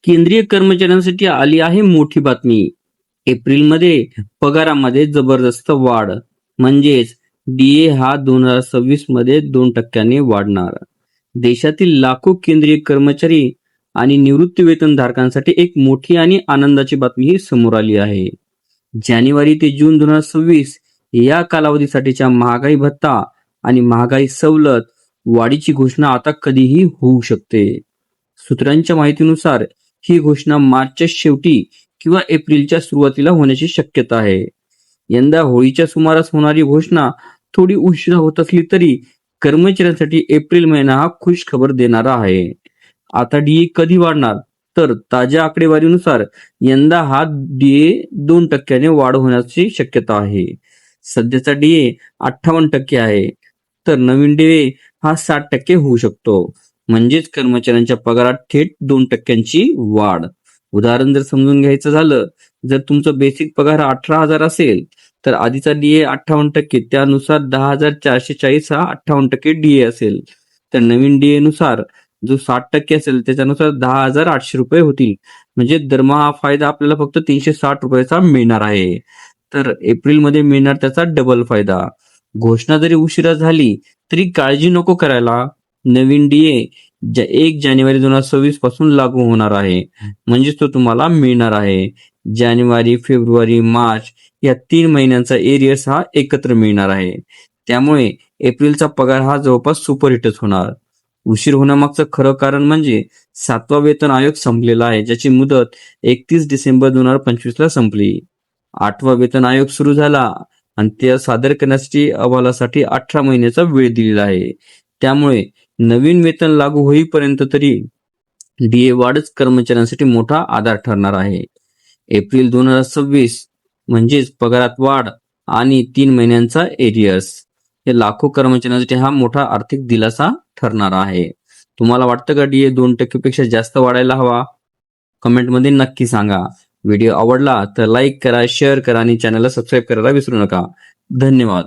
केंद्रीय कर्मचाऱ्यांसाठी आली आहे मोठी बातमी. एप्रिलमध्ये पगारामध्ये जबरदस्त वाढ. म्हणजेच डीए हा 2026 मध्ये 2% वाढणार. देशातील लाखो केंद्रीय कर्मचारी आणि निवृत्ती वेतनधारकांसाठी एक मोठी आणि आनंदाची बातमी ही समोर आली आहे. जानेवारी ते जून 2026 या कालावधीसाठीच्या महागाई भत्ता आणि महागाई सवलत वाढीची घोषणा आता कधीही होऊ शकते. सूत्रांच्या माहितीनुसार ही घोषणा मार्चच्या शेवटी किंवा एप्रिलच्या सुरुवातीला होण्याची शक्यता आहे. यंदा होळीच्या सुमारास होणारी घोषणा थोडी उशिरा होत असली तरी कर्मचाऱ्यांसाठी एप्रिल महिना हा खुश खबर देणारा आहे. आता डीए कधी वाढणार? तर ताज्या आकडेवारीनुसार यंदा हा डीए 2% वाढ होण्याची शक्यता आहे. सध्याचा डीए 58% आहे, तर नवीन डीए हा 60% होऊ शकतो. म्हणजेच कर्मचाऱ्यांच्या पगारात थेट 2%ची वाढ. उदाहरण जर समजून घ्यायचं झालं, जर तुमचा बेसिक पगार 18,000 असेल तर आधीचा डीए 58%, त्यानुसार 10,440 हा 58% डीए असेल. तर नवीन डीए नुसार जो 60% असेल त्याच्यानुसार 10,800 रुपये होतील. म्हणजे दरमहा फायदा आपल्याला फक्त 360 रुपयाचा मिळणार आहे. तर एप्रिलमध्ये मिळणार त्याचा डबल फायदा. घोषणा जरी उशिरा झाली तरी काळजी नको करायला. नवीन डीए 1 जानेवारी 2026 पासून लागू होणार आहे. म्हणजेच तो तुम्हाला मिळणार आहे. जानेवारी, फेब्रुवारी, मार्च या 3 महिन्यांचा एरियर्स हा एकत्र मिळणार आहे. त्यामुळे एप्रिलचा पगार हा जवळपास सुपरहिटच होणार. उशीर होण्यामागचं खरं कारण म्हणजे 7वा वेतन आयोग संपलेला आहे, ज्याची मुदत 31 डिसेंबर 2025 ला संपली. 8वा वेतन आयोग सुरू झाला आणि ते सादर करण्यासाठी अहवालासाठी 18 महिन्याचा वेळ दिलेला आहे. त्यामुळे नवीन वेतन लागू होईपर्यंत तरी डीए वाढच कर्मचाऱ्यांसाठी मोठा आधार ठरणार आहे. एप्रिल 2026 म्हणजेच पगारात वाढ आणि 3 महिन्यांचा एरियर्स हे लाखो कर्मचाऱ्यांसाठी हा मोठा आर्थिक दिलासा ठरणार आहे. तुम्हाला वाटतं का डीए 2% पेक्षा जास्त वाढायला हवा? कमेंटमध्ये नक्की सांगा. व्हिडिओ आवडला तर लाईक करा, शेअर करा आणि चॅनलला सबस्क्राईब करायला विसरू नका. धन्यवाद.